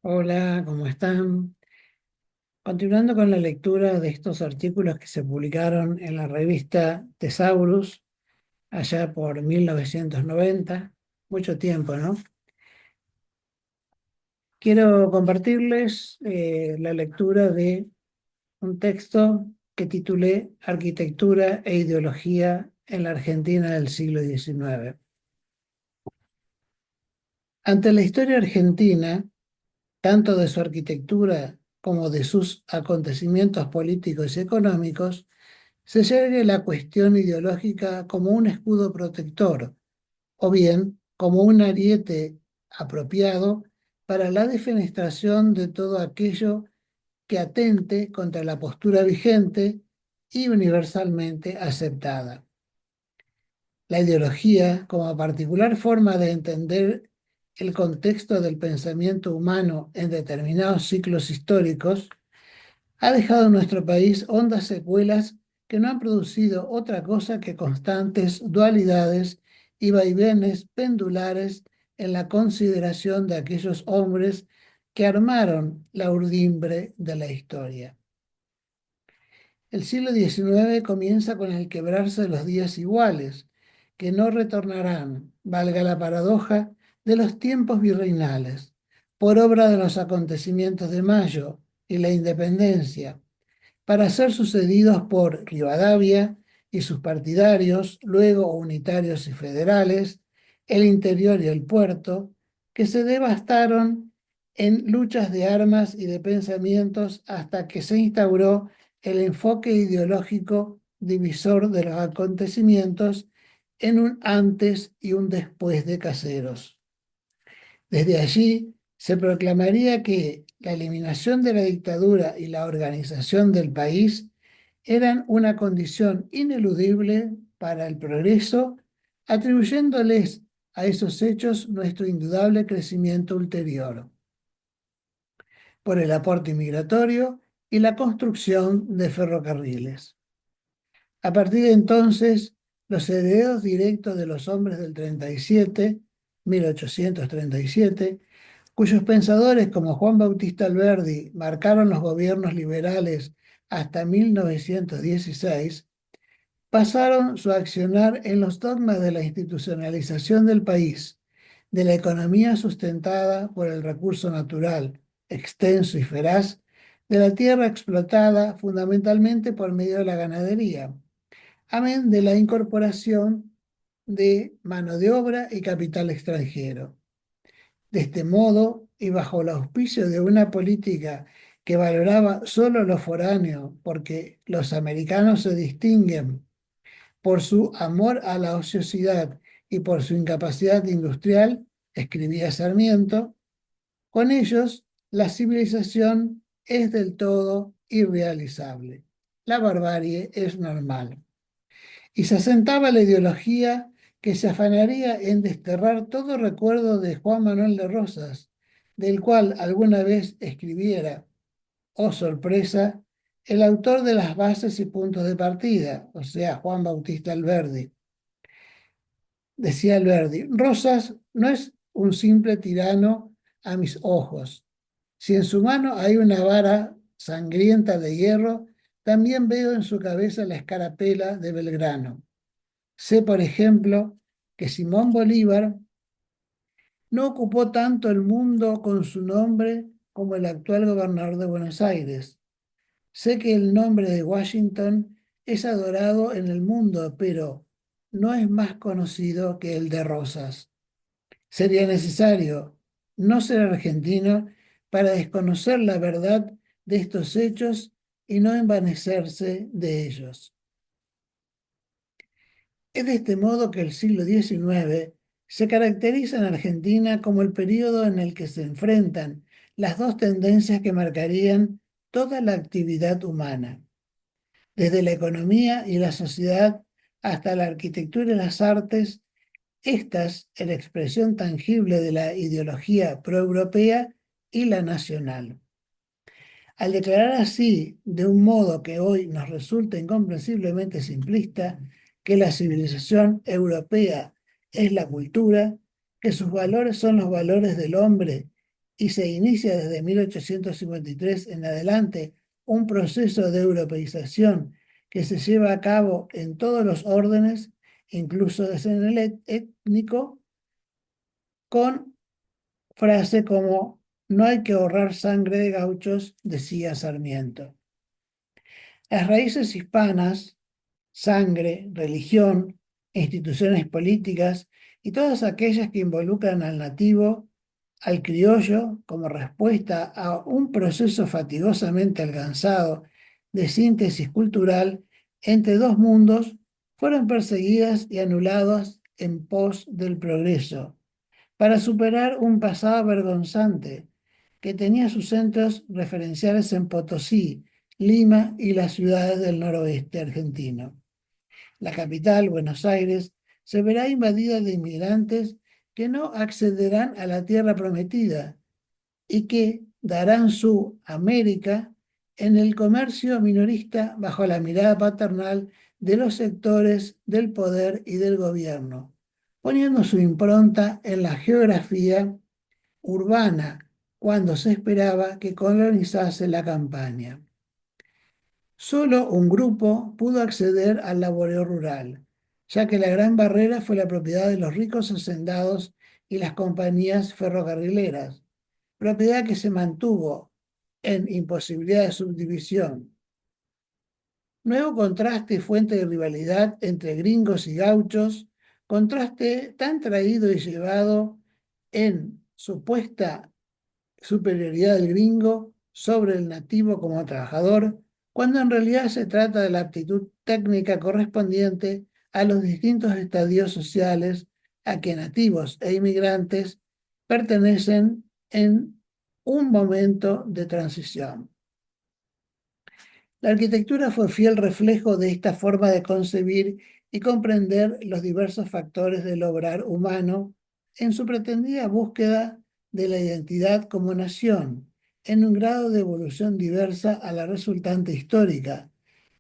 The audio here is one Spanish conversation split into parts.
Hola, ¿cómo están? Continuando con la lectura de estos artículos que se publicaron en la revista Thesaurus allá por 1990, mucho tiempo, ¿no? Quiero compartirles la lectura de un texto que titulé Arquitectura e Ideología en la Argentina del siglo XIX. Ante la historia argentina, tanto de su arquitectura como de sus acontecimientos políticos y económicos, se yergue la cuestión ideológica como un escudo protector, o bien como un ariete apropiado para la defenestración de todo aquello que atente contra la postura vigente y universalmente aceptada. La ideología, como particular forma de entender el contexto del pensamiento humano en determinados ciclos históricos, ha dejado en nuestro país hondas secuelas que no han producido otra cosa que constantes dualidades y vaivenes pendulares en la consideración de aquellos hombres que armaron la urdimbre de la historia. El siglo XIX comienza con el quebrarse de los días iguales, que no retornarán, valga la paradoja, de los tiempos virreinales, por obra de los acontecimientos de Mayo y la Independencia, para ser sucedidos por Rivadavia y sus partidarios, luego unitarios y federales, el interior y el puerto, que se devastaron en luchas de armas y de pensamientos hasta que se instauró el enfoque ideológico divisor de los acontecimientos en un antes y un después de Caseros. Desde allí se proclamaría que la eliminación de la dictadura y la organización del país eran una condición ineludible para el progreso, atribuyéndoles a esos hechos nuestro indudable crecimiento ulterior, por el aporte migratorio y la construcción de ferrocarriles. A partir de entonces, los herederos directos de los hombres del 37, 1837, cuyos pensadores como Juan Bautista Alberdi marcaron los gobiernos liberales hasta 1916, basaron su accionar en los dogmas de la institucionalización del país, de la economía sustentada por el recurso natural, extenso y feraz, de la tierra explotada fundamentalmente por medio de la ganadería, amén de la incorporación de mano de obra y capital extranjero. De este modo, y bajo el auspicio de una política que valoraba solo lo foráneo, porque los americanos se distinguen por su amor a la ociosidad y por su incapacidad industrial, escribía Sarmiento, con ellos la civilización es del todo irrealizable. La barbarie es normal. Y se asentaba la ideología que se afanaría en desterrar todo recuerdo de Juan Manuel de Rosas, del cual alguna vez escribiera, oh sorpresa, el autor de las bases y puntos de partida, o sea, Juan Bautista Alberdi. Decía Alberdi, Rosas no es un simple tirano a mis ojos. Si en su mano hay una vara sangrienta de hierro, también veo en su cabeza la escarapela de Belgrano. Sé, por ejemplo, que Simón Bolívar no ocupó tanto el mundo con su nombre como el actual gobernador de Buenos Aires. Sé que el nombre de Washington es adorado en el mundo, pero no es más conocido que el de Rosas. Sería necesario no ser argentino para desconocer la verdad de estos hechos y no envanecerse de ellos. Es de este modo que el siglo XIX se caracteriza en Argentina como el periodo en el que se enfrentan las dos tendencias que marcarían toda la actividad humana, desde la economía y la sociedad hasta la arquitectura y las artes, estas en la expresión tangible de la ideología proeuropea y la nacional. Al declarar así, de un modo que hoy nos resulta incomprensiblemente simplista, que la civilización europea es la cultura, que sus valores son los valores del hombre y se inicia desde 1853 en adelante un proceso de europeización que se lleva a cabo en todos los órdenes, incluso desde el étnico, con frase como "no hay que ahorrar sangre de gauchos", decía Sarmiento. Las raíces hispanas, sangre, religión, instituciones políticas y todas aquellas que involucran al nativo, al criollo, como respuesta a un proceso fatigosamente alcanzado de síntesis cultural entre dos mundos, fueron perseguidas y anuladas en pos del progreso, para superar un pasado vergonzante que tenía sus centros referenciales en Potosí, Lima y las ciudades del noroeste argentino. La capital, Buenos Aires, se verá invadida de inmigrantes que no accederán a la tierra prometida y que darán su América en el comercio minorista bajo la mirada paternal de los sectores del poder y del gobierno, poniendo su impronta en la geografía urbana cuando se esperaba que colonizase la campaña. Solo un grupo pudo acceder al laboreo rural, ya que la gran barrera fue la propiedad de los ricos hacendados y las compañías ferrocarrileras, propiedad que se mantuvo en imposibilidad de subdivisión. Nuevo contraste y fuente de rivalidad entre gringos y gauchos, contraste tan traído y llevado en supuesta superioridad del gringo sobre el nativo como trabajador, cuando en realidad se trata de la aptitud técnica correspondiente a los distintos estadios sociales a que nativos e inmigrantes pertenecen en un momento de transición. La arquitectura fue fiel reflejo de esta forma de concebir y comprender los diversos factores del obrar humano en su pretendida búsqueda de la identidad como nación, en un grado de evolución diversa a la resultante histórica,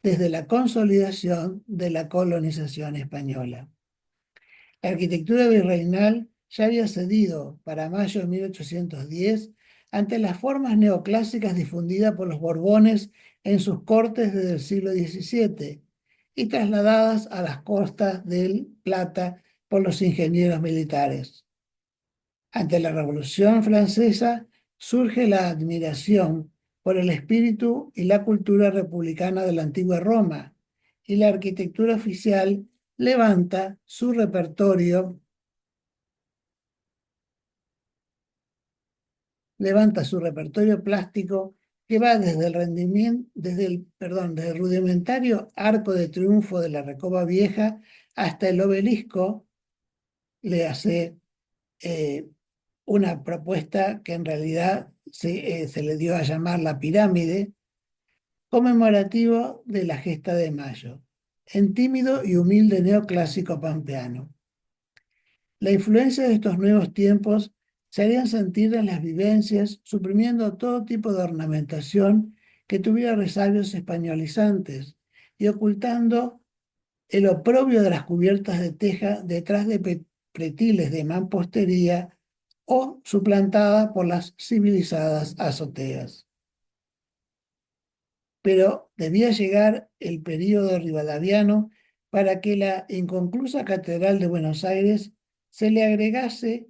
desde la consolidación de la colonización española. La arquitectura virreinal ya había cedido para mayo de 1810 ante las formas neoclásicas difundidas por los Borbones en sus cortes desde el siglo XVII y trasladadas a las costas del Plata por los ingenieros militares. Ante la Revolución Francesa surge la admiración por el espíritu y la cultura republicana de la antigua Roma, y la arquitectura oficial levanta su repertorio plástico que va desde el desde el rudimentario arco de triunfo de la Recoba Vieja hasta el obelisco. Le hace una propuesta que en realidad se le dio a llamar la pirámide, conmemorativo de la gesta de Mayo, en tímido y humilde neoclásico pampeano. La influencia de estos nuevos tiempos se harían sentir en las vivencias, suprimiendo todo tipo de ornamentación que tuviera resabios españolizantes y ocultando el oprobio de las cubiertas de teja detrás de pretiles de mampostería o suplantada por las civilizadas azoteas. Pero debía llegar el período rivadaviano para que la inconclusa Catedral de Buenos Aires se le agregase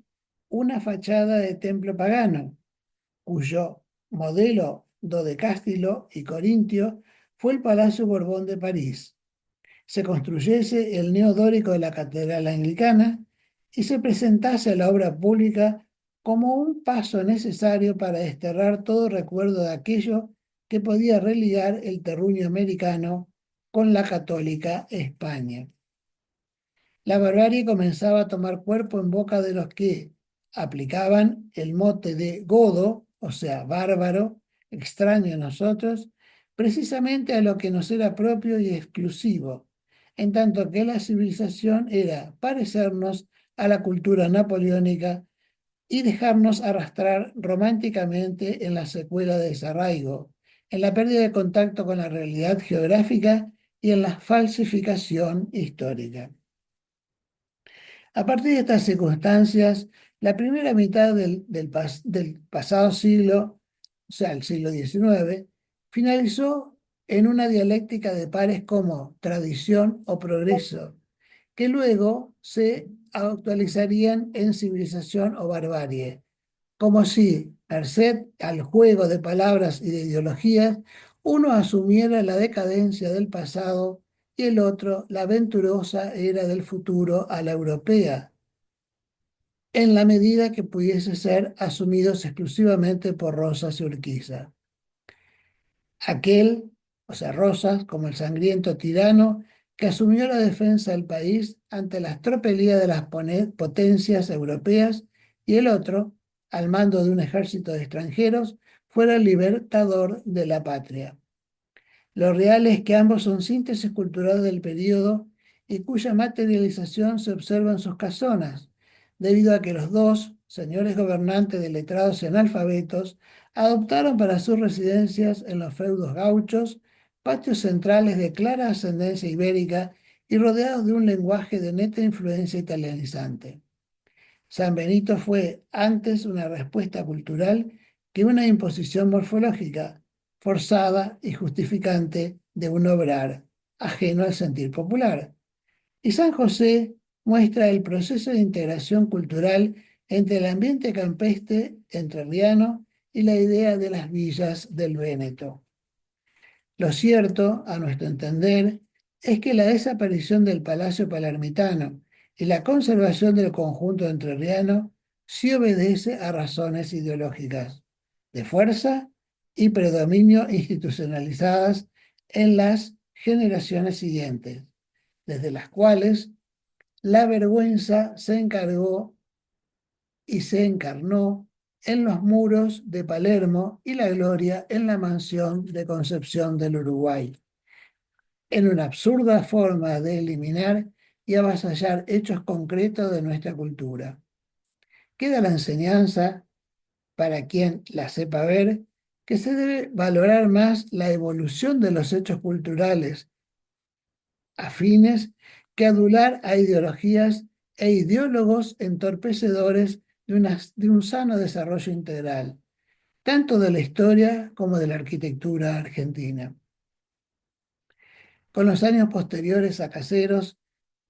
una fachada de templo pagano, cuyo modelo dodecástilo y corintio fue el Palacio Borbón de París. Se construyese el neodórico de la Catedral Anglicana y se presentase a la obra pública como un paso necesario para desterrar todo recuerdo de aquello que podía religar el terruño americano con la católica España. La barbarie comenzaba a tomar cuerpo en boca de los que aplicaban el mote de godo, o sea, bárbaro, extraño a nosotros, precisamente a lo que nos era propio y exclusivo, en tanto que la civilización era parecernos a la cultura napoleónica y dejarnos arrastrar románticamente en la secuela de desarraigo, en la pérdida de contacto con la realidad geográfica y en la falsificación histórica. A partir de estas circunstancias, La primera mitad del pasado siglo, o sea, el siglo XIX, finalizó en una dialéctica de pares como tradición o progreso, que luego se actualizarían en civilización o barbarie, como si, merced al juego de palabras y de ideologías, uno asumiera la decadencia del pasado y el otro la venturosa era del futuro a la europea, en la medida que pudiese ser asumidos exclusivamente por Rosas y Urquiza. Aquel, o sea, Rosas, como el sangriento tirano que asumió la defensa del país ante la tropelía de las potencias europeas, y el otro, al mando de un ejército de extranjeros, fuera el libertador de la patria. Lo real es que ambos son síntesis culturales del periodo y cuya materialización se observa en sus casonas, debido a que los dos, señores gobernantes de letrados y analfabetos, adoptaron para sus residencias en los feudos gauchos patios centrales de clara ascendencia ibérica y rodeados de un lenguaje de neta influencia italianizante. San Benito fue antes una respuesta cultural que una imposición morfológica, forzada y justificante de un obrar ajeno al sentir popular. Y San José muestra el proceso de integración cultural entre el ambiente campestre entrerriano y la idea de las villas del Véneto. Lo cierto, a nuestro entender, es que la desaparición del Palacio Palermitano y la conservación del conjunto entrerriano sí obedece a razones ideológicas de fuerza y predominio institucionalizadas en las generaciones siguientes, desde las cuales la vergüenza se encargó y se encarnó en los muros de Palermo y la gloria en la mansión de Concepción del Uruguay, en una absurda forma de eliminar y avasallar hechos concretos de nuestra cultura. Queda la enseñanza, para quien la sepa ver, que se debe valorar más la evolución de los hechos culturales afines que adular a ideologías e ideólogos entorpecedores de un sano desarrollo integral, tanto de la historia como de la arquitectura argentina. Con los años posteriores a Caseros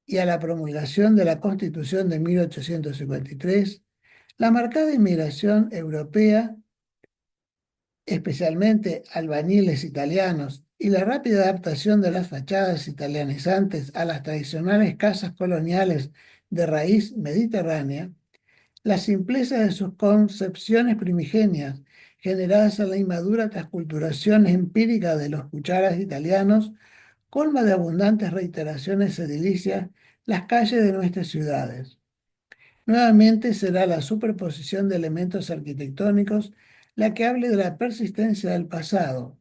y a la promulgación de la Constitución de 1853, la marcada inmigración europea, especialmente albañiles italianos, y la rápida adaptación de las fachadas italianizantes a las tradicionales casas coloniales de raíz mediterránea, la simpleza de sus concepciones primigenias, generadas en la inmadura transculturación empírica de los cucharas italianos, colma de abundantes reiteraciones edilicias las calles de nuestras ciudades. Nuevamente será la superposición de elementos arquitectónicos la que hable de la persistencia del pasado,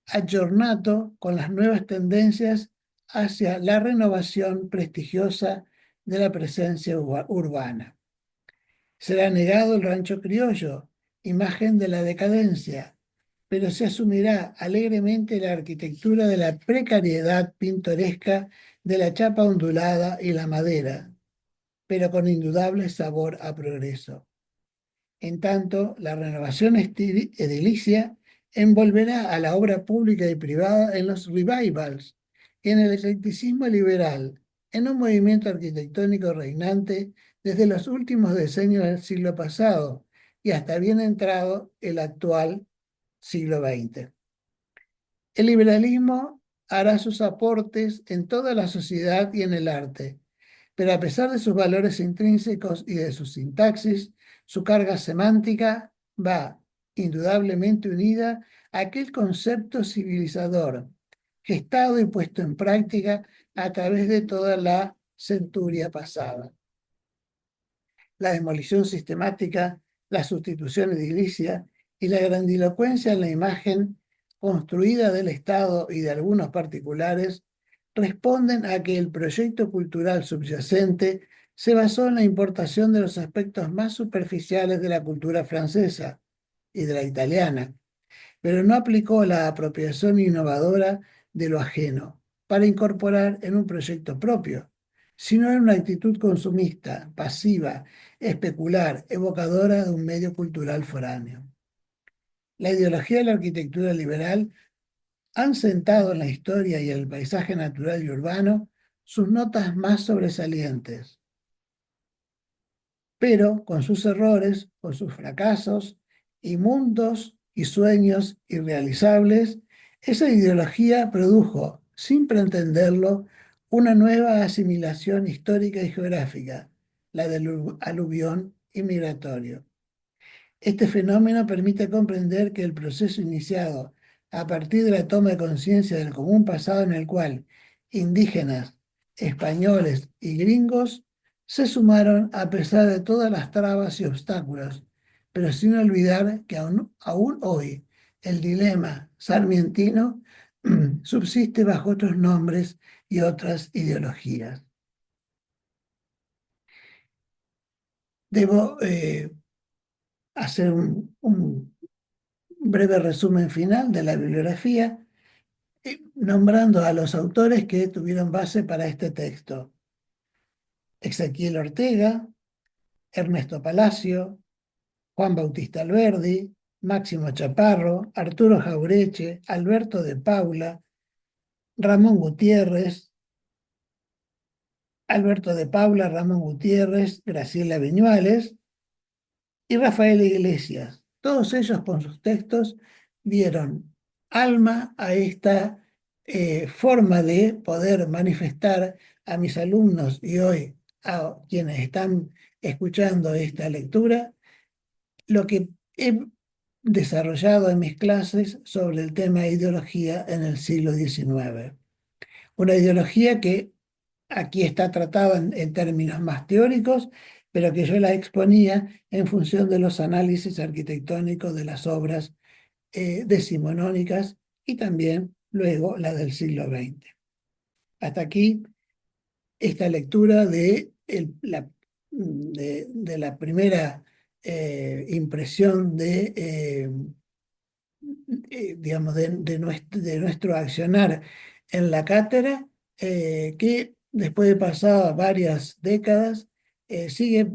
aggiornato con las nuevas tendencias hacia la renovación prestigiosa de la presencia urbana. Será negado el rancho criollo, imagen de la decadencia, pero se asumirá alegremente la arquitectura de la precariedad pintoresca de la chapa ondulada y la madera, pero con indudable sabor a progreso. En tanto, la renovación edilicia envolverá a la obra pública y privada en los revivals y en el eclecticismo liberal, en un movimiento arquitectónico reinante desde los últimos decenios del siglo pasado y hasta bien entrado el actual siglo XX. El liberalismo hará sus aportes en toda la sociedad y en el arte, pero a pesar de sus valores intrínsecos y de su sintaxis, su carga semántica va indudablemente unida a aquel concepto civilizador, gestado y puesto en práctica a través de toda la centuria pasada. La demolición sistemática, la sustitución edilicia y la grandilocuencia en la imagen construida del Estado y de algunos particulares responden a que el proyecto cultural subyacente se basó en la importación de los aspectos más superficiales de la cultura francesa y de la italiana, pero no aplicó la apropiación innovadora de lo ajeno para incorporar en un proyecto propio, sino en una actitud consumista, pasiva, especular, evocadora de un medio cultural foráneo. La ideología de la arquitectura liberal han sentado en la historia y en el paisaje natural y urbano sus notas más sobresalientes, pero con sus errores, con sus fracasos y mundos y sueños irrealizables, esa ideología produjo, sin pretenderlo, una nueva asimilación histórica y geográfica, la del aluvión inmigratorio. Este fenómeno permite comprender que el proceso iniciado a partir de la toma de conciencia del común pasado en el cual indígenas, españoles y gringos se sumaron a pesar de todas las trabas y obstáculos, pero sin olvidar que aún hoy el dilema sarmientino subsiste bajo otros nombres y otras ideologías. Debo hacer un breve resumen final de la bibliografía, nombrando a los autores que tuvieron base para este texto. Ezequiel Ortega, Ernesto Palacio, Juan Bautista Alberdi, Máximo Chaparro, Arturo Jaureche, Alberto de Paula, Ramón Gutiérrez, Alberto de Paula, Ramón Gutiérrez, Graciela Viñuales y Rafael Iglesias. Todos ellos con sus textos dieron alma a esta forma de poder manifestar a mis alumnos y hoy a quienes están escuchando esta lectura, lo que he desarrollado en mis clases sobre el tema de ideología en el siglo XIX. Una ideología que aquí está tratada en términos más teóricos, pero que yo la exponía en función de los análisis arquitectónicos de las obras decimonónicas y también luego la del siglo XX. Hasta aquí esta lectura de la primera impresión digamos, de nuestro accionar en la cátedra, que después de pasadas varias décadas, sigue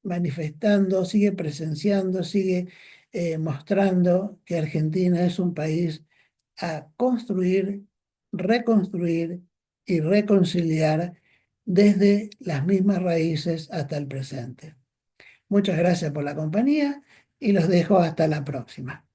manifestando, sigue presenciando, sigue mostrando que Argentina es un país a construir, reconstruir y reconciliar desde las mismas raíces hasta el presente. Muchas gracias por la compañía y los dejo hasta la próxima.